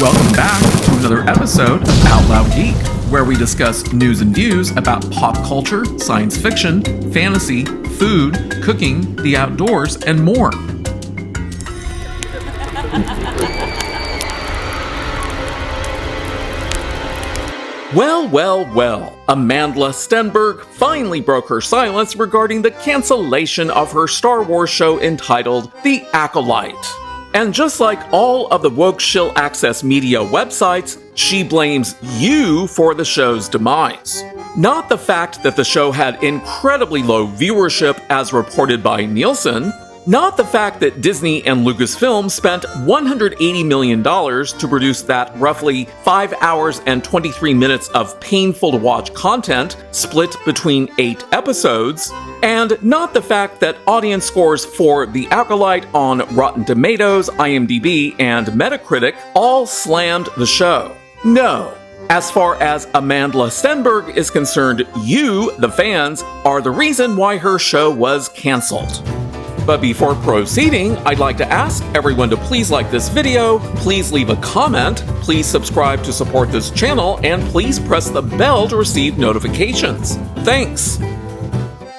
Welcome back to another episode of Out Loud Geek, where we discuss news and views about pop culture, science fiction, fantasy, food, cooking, the outdoors, and more. Well, Amandla Stenberg finally broke her silence regarding the cancellation of her Star Wars show entitled The Acolyte. And just like all of the woke Shill access media websites, she blames you for the show's demise. Not the fact that the show had incredibly low viewership as reported by Nielsen, not the fact that Disney and Lucasfilm spent $180 million to produce that roughly 5 hours and 23 minutes of painful-to-watch content split between 8 episodes, and not the fact that audience scores for The Acolyte on Rotten Tomatoes, IMDb, and Metacritic all slammed the show. No. As far as Amandla Stenberg is concerned, you, the fans, are the reason why her show was cancelled. But before proceeding, I'd like to ask everyone to please like this video, please leave a comment, please subscribe to support this channel, and please press the bell to receive notifications. Thanks!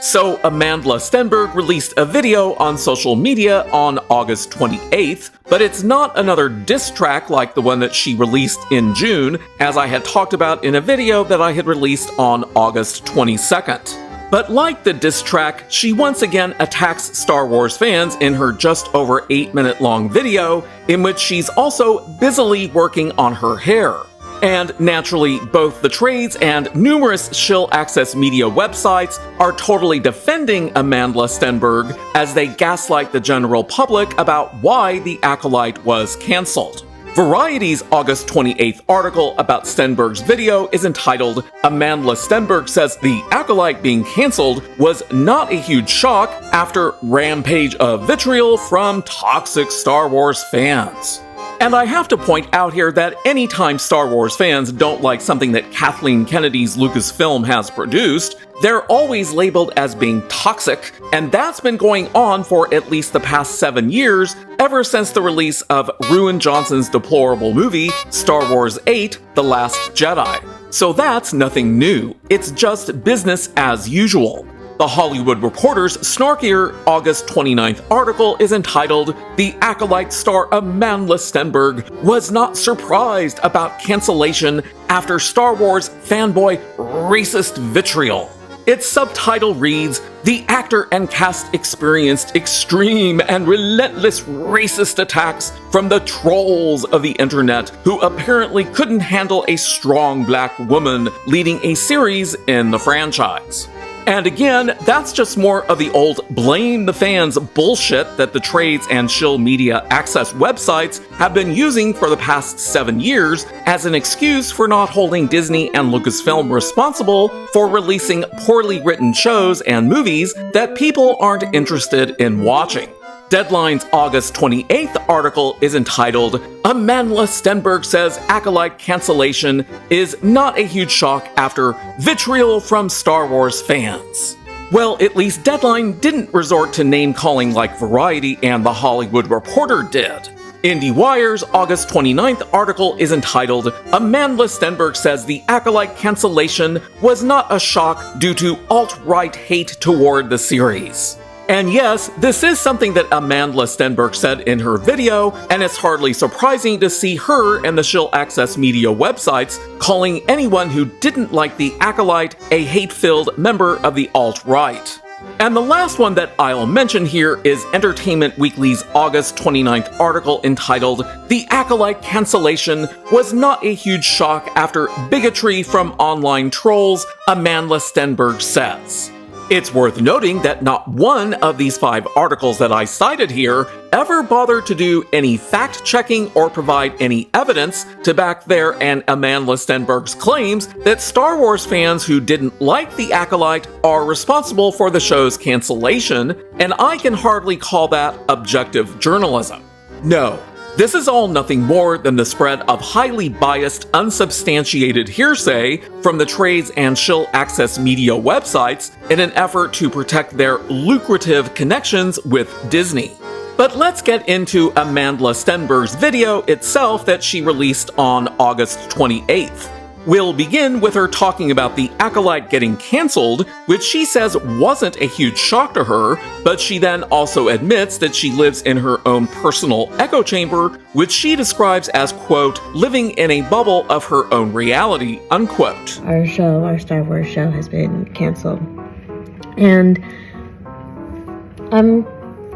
So, Amandla Stenberg released a video on social media on August 28th, but it's not another diss track like the one that she released in June, as I had talked about in a video that I had released on August 22nd. But like the diss track, she once again attacks Star Wars fans in her just over 8-minute long video, in which she's also busily working on her hair. And naturally, both the trades and numerous Shill access media websites are totally defending Amandla Stenberg as they gaslight the general public about why The Acolyte was cancelled. Variety's August 28th article about Stenberg's video is entitled, "Amandla Stenberg says The Acolyte being cancelled was not a huge shock after rampage of vitriol from toxic Star Wars fans." And I have to point out here that anytime Star Wars fans don't like something that Kathleen Kennedy's Lucasfilm has produced, they're always labeled as being toxic, and that's been going on for at least the past 7 years, ever since the release of Ruin Johnson's deplorable movie, Star Wars 8: The Last Jedi. So that's nothing new, it's just business as usual. The Hollywood Reporter's snarkier August 29th article is entitled, "The Acolyte star Amandla Stenberg was not surprised about cancellation after Star Wars fanboy racist vitriol." Its subtitle reads, "The actor and cast experienced extreme and relentless racist attacks from the trolls of the internet who apparently couldn't handle a strong black woman leading a series in the franchise." And again, that's just more of the old blame the fans bullshit that the trades and Shill media access websites have been using for the past 7 years as an excuse for not holding Disney and Lucasfilm responsible for releasing poorly written shows and movies that people aren't interested in watching. Deadline's August 28th article is entitled, "Amandla Stenberg says Acolyte cancellation is not a huge shock after vitriol from Star Wars fans." Well, at least Deadline didn't resort to name-calling like Variety and The Hollywood Reporter did. IndieWire's August 29th article is entitled, "Amandla Stenberg says The Acolyte cancellation was not a shock due to alt-right hate toward the series." And yes, this is something that Amandla Stenberg said in her video, and it's hardly surprising to see her and the Shill access media websites calling anyone who didn't like The Acolyte a hate-filled member of the alt-right. And the last one that I'll mention here is Entertainment Weekly's August 29th article entitled, "The Acolyte cancellation was not a huge shock after bigotry from online trolls," Amandla Stenberg says. It's worth noting that not one of these 5 articles that I cited here ever bothered to do any fact-checking or provide any evidence to back their and Amandla Stenberg's claims that Star Wars fans who didn't like The Acolyte are responsible for the show's cancellation, and I can hardly call that objective journalism. No. This is all nothing more than the spread of highly biased, unsubstantiated hearsay from the trades and Shill access media websites in an effort to protect their lucrative connections with Disney. But let's get into Amandla Stenberg's video itself that she released on August 28th. We'll begin with her talking about the Acolyte getting cancelled, which she says wasn't a huge shock to her, but she then also admits that she lives in her own personal echo chamber, which she describes as, quote, living in a bubble of her own reality, unquote. Our Star Wars show has been cancelled. And I'm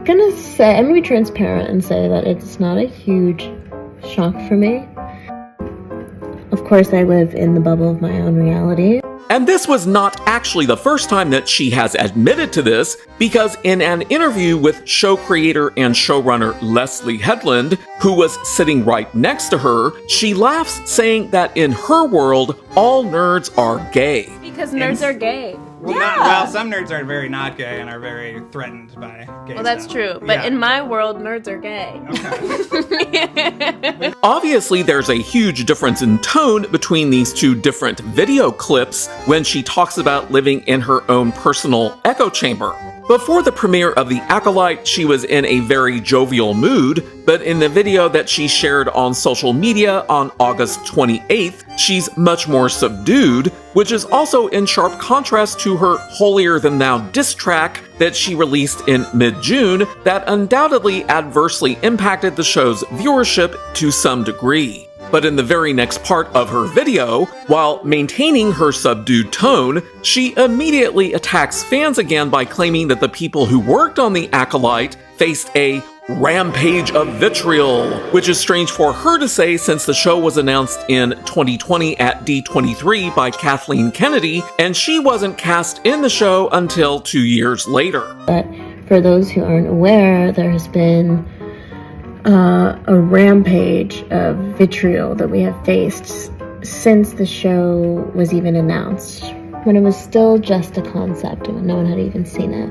gonna be transparent and say that it's not a huge shock for me. Of course, I live in the bubble of my own reality. And this was not actually the first time that she has admitted to this, because in an interview with show creator and showrunner Leslie Headland, who was sitting right next to her, she laughs, saying that in her world, all nerds are gay. Because nerds are gay. Well, some nerds are very not gay and are very threatened by gay Well, that's stuff. true. But in my world, nerds are gay. Okay. Obviously, there's a huge difference in tone between these two different video clips when she talks about living in her own personal echo chamber. Before the premiere of The Acolyte, she was in a very jovial mood, but in the video that she shared on social media on August 28th, she's much more subdued, which is also in sharp contrast to her holier-than-thou diss track that she released in mid-June that undoubtedly adversely impacted the show's viewership to some degree. But in the very next part of her video, while maintaining her subdued tone, she immediately attacks fans again by claiming that the people who worked on The Acolyte faced a rampage of vitriol, which is strange for her to say since the show was announced in 2020 at D23 by Kathleen Kennedy, and she wasn't cast in the show until 2 years later. But for those who aren't aware, there has been a rampage of vitriol that we have faced since the show was even announced, when it was still just a concept and no one had even seen it.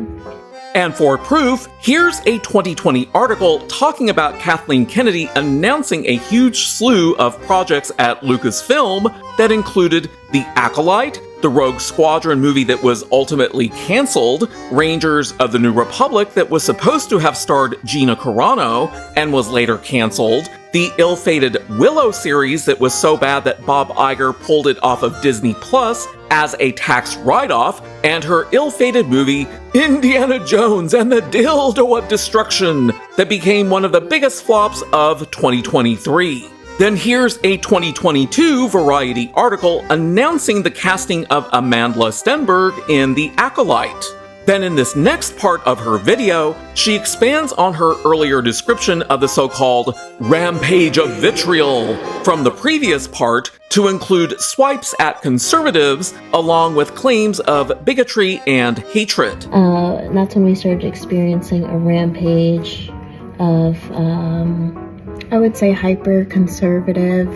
And for proof, here's a 2020 article talking about Kathleen Kennedy announcing a huge slew of projects at Lucasfilm that included The Acolyte, the Rogue Squadron movie that was ultimately cancelled, Rangers of the New Republic that was supposed to have starred Gina Carano and was later cancelled, the ill-fated Willow series that was so bad that Bob Iger pulled it off of Disney Plus as a tax write-off, and her ill-fated movie Indiana Jones and the Dildo of Destruction that became one of the biggest flops of 2023. Then here's a 2022 Variety article announcing the casting of Amandla Stenberg in The Acolyte. Then in this next part of her video, she expands on her earlier description of the so-called rampage of vitriol from the previous part to include swipes at conservatives, along with claims of bigotry and hatred. And that's when we started experiencing a rampage of, I would say, hyper-conservative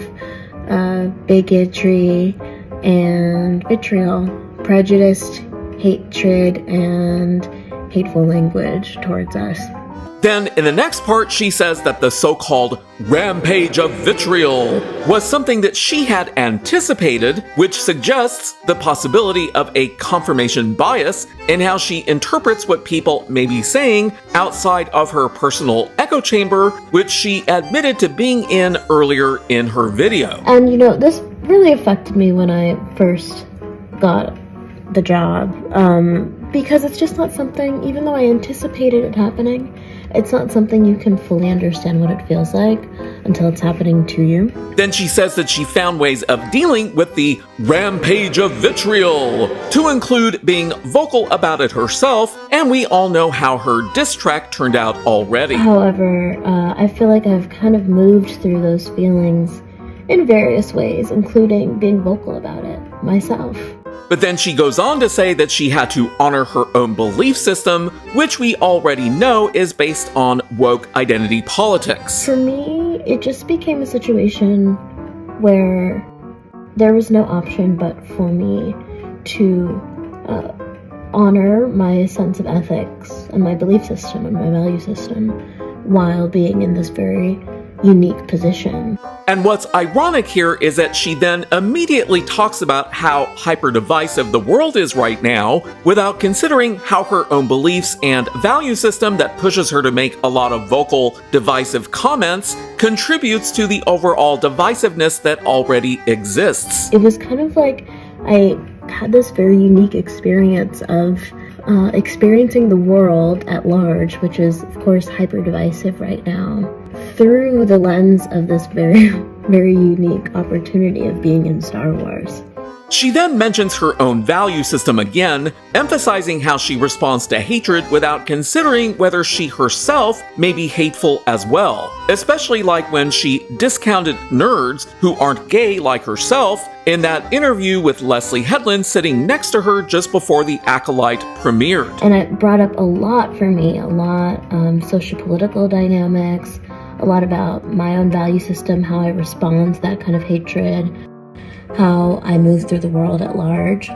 bigotry and vitriol, prejudiced hatred and hateful language towards us. Then, in the next part, she says that the so-called rampage of vitriol was something that she had anticipated, which suggests the possibility of a confirmation bias in how she interprets what people may be saying outside of her personal echo chamber, which she admitted to being in earlier in her video. And this really affected me when I first got the job, because it's just not something, even though I anticipated it happening, it's not something you can fully understand what it feels like until it's happening to you. Then she says that she found ways of dealing with the rampage of vitriol, to include being vocal about it herself, and we all know how her diss track turned out already. However, I feel like I've kind of moved through those feelings in various ways, including being vocal about it myself. But then she goes on to say that she had to honor her own belief system, which we already know is based on woke identity politics. For me, it just became a situation where there was no option but for me to honor my sense of ethics and my belief system and my value system while being in this very unique position. And what's ironic here is that she then immediately talks about how hyper-divisive the world is right now, without considering how her own beliefs and value system that pushes her to make a lot of vocal, divisive comments contributes to the overall divisiveness that already exists. It was kind of like I had this very unique experience of experiencing the world at large, which is, of course, hyper-divisive right now, through the lens of this very, very unique opportunity of being in Star Wars. She then mentions her own value system again, emphasizing how she responds to hatred without considering whether she herself may be hateful as well, especially like when she discounted nerds who aren't gay like herself in that interview with Leslie Headland sitting next to her just before the Acolyte premiered. And it brought up a lot for me, socio-political dynamics, a lot about my own value system, how I respond to that kind of hatred, how I move through the world at large.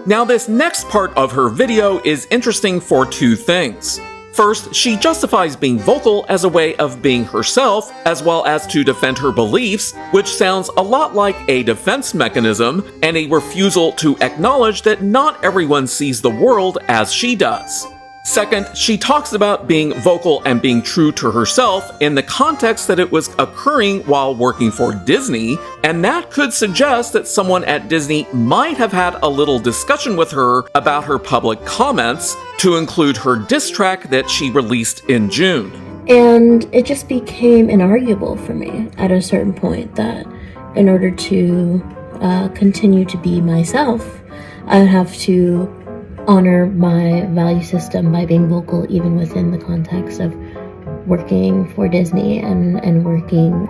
Now, this next part of her video is interesting for two things. First, she justifies being vocal as a way of being herself, as well as to defend her beliefs, which sounds a lot like a defense mechanism and a refusal to acknowledge that not everyone sees the world as she does. Second, she talks about being vocal and being true to herself in the context that it was occurring while working for Disney, and that could suggest that someone at Disney might have had a little discussion with her about her public comments, to include her diss track that she released in June. And it just became inarguable for me at a certain point that in order to continue to be myself, I would have to honor my value system by being vocal even within the context of working for Disney and working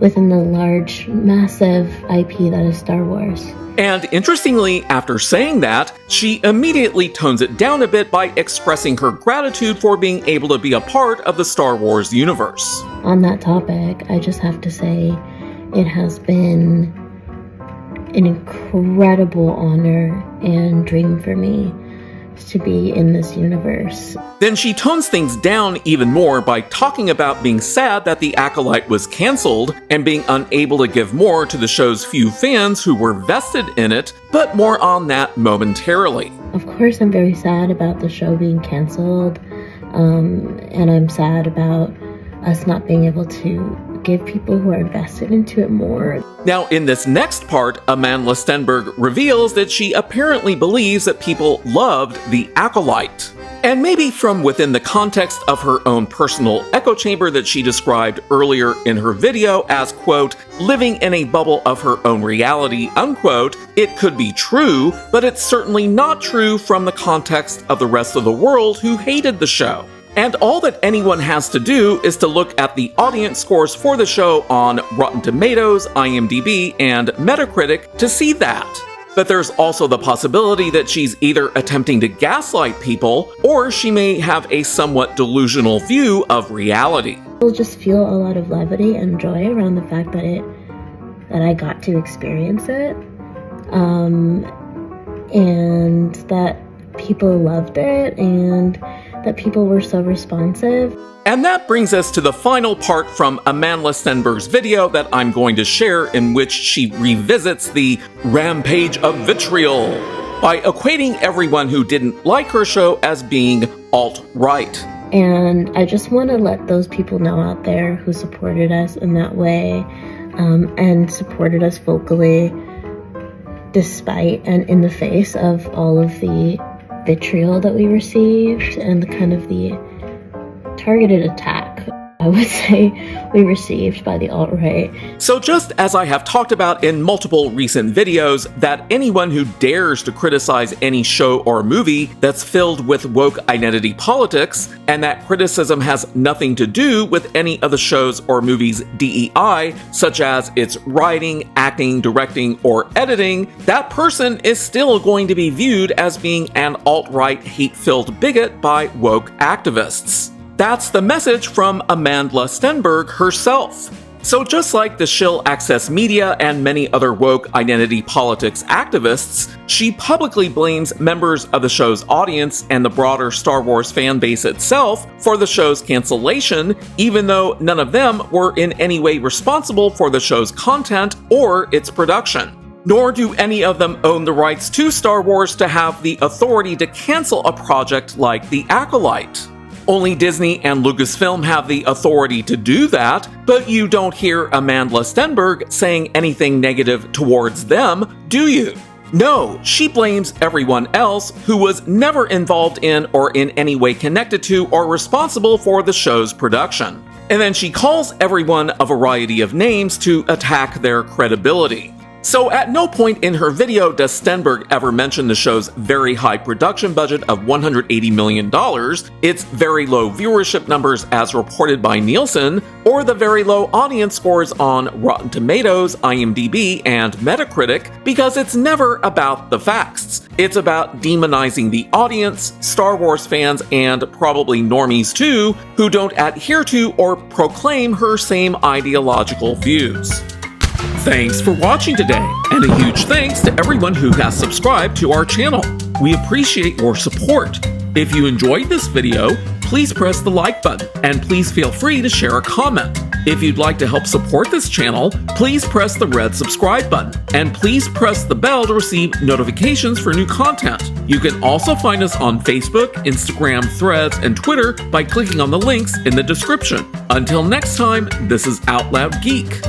within the large, massive IP that is Star Wars. And interestingly, after saying that, she immediately tones it down a bit by expressing her gratitude for being able to be a part of the Star Wars universe. On that topic, I just have to say it has been an incredible honor and dream for me to be in this universe. Then she tones things down even more by talking about being sad that the Acolyte was cancelled and being unable to give more to the show's few fans who were vested in it, but more on that momentarily. Of course, I'm very sad about the show being canceled, and I'm sad about us not being able to give people who are invested into it more. Now, in this next part, Amandla Stenberg reveals that she apparently believes that people loved the Acolyte. And maybe from within the context of her own personal echo chamber that she described earlier in her video as, quote, living in a bubble of her own reality, unquote, it could be true, but it's certainly not true from the context of the rest of the world who hated the show. And all that anyone has to do is to look at the audience scores for the show on Rotten Tomatoes, IMDb, and Metacritic to see that. But there's also the possibility that she's either attempting to gaslight people, or she may have a somewhat delusional view of reality. I'll just feel a lot of levity and joy around the fact that I got to experience it, and that people loved it, and that people were so responsive. And that brings us to the final part from Amandla Stenberg's video that I'm going to share, in which she revisits the rampage of vitriol by equating everyone who didn't like her show as being alt-right. And I just want to let those people know out there who supported us in that way, and supported us vocally despite and in the face of all of the vitriol that we received and the kind of the targeted attack, I would say, we received by the alt-right. So just as I have talked about in multiple recent videos, that anyone who dares to criticize any show or movie that's filled with woke identity politics, and that criticism has nothing to do with any of the show's or movie's DEI, such as its writing, acting, directing, or editing, that person is still going to be viewed as being an alt-right hate-filled bigot by woke activists. That's the message from Amandla Stenberg herself. So just like the Shill Access Media and many other woke identity politics activists, she publicly blames members of the show's audience and the broader Star Wars fan base itself for the show's cancellation, even though none of them were in any way responsible for the show's content or its production. Nor do any of them own the rights to Star Wars to have the authority to cancel a project like The Acolyte. Only Disney and Lucasfilm have the authority to do that, but you don't hear Amandla Stenberg saying anything negative towards them, do you? No, she blames everyone else who was never involved in or in any way connected to or responsible for the show's production. And then she calls everyone a variety of names to attack their credibility. So at no point in her video does Stenberg ever mention the show's very high production budget of $180 million, its very low viewership numbers as reported by Nielsen, or the very low audience scores on Rotten Tomatoes, IMDb, and Metacritic, because it's never about the facts. It's about demonizing the audience, Star Wars fans, and probably normies too, who don't adhere to or proclaim her same ideological views. Thanks for watching today, and a huge thanks to everyone who has subscribed to our channel. We appreciate your support. If you enjoyed this video, please press the like button, and please feel free to share a comment. If you'd like to help support this channel, please press the red subscribe button, and please press the bell to receive notifications for new content. You can also find us on Facebook, Instagram, Threads, and Twitter by clicking on the links in the description. Until next time, this is Out Loud Geek.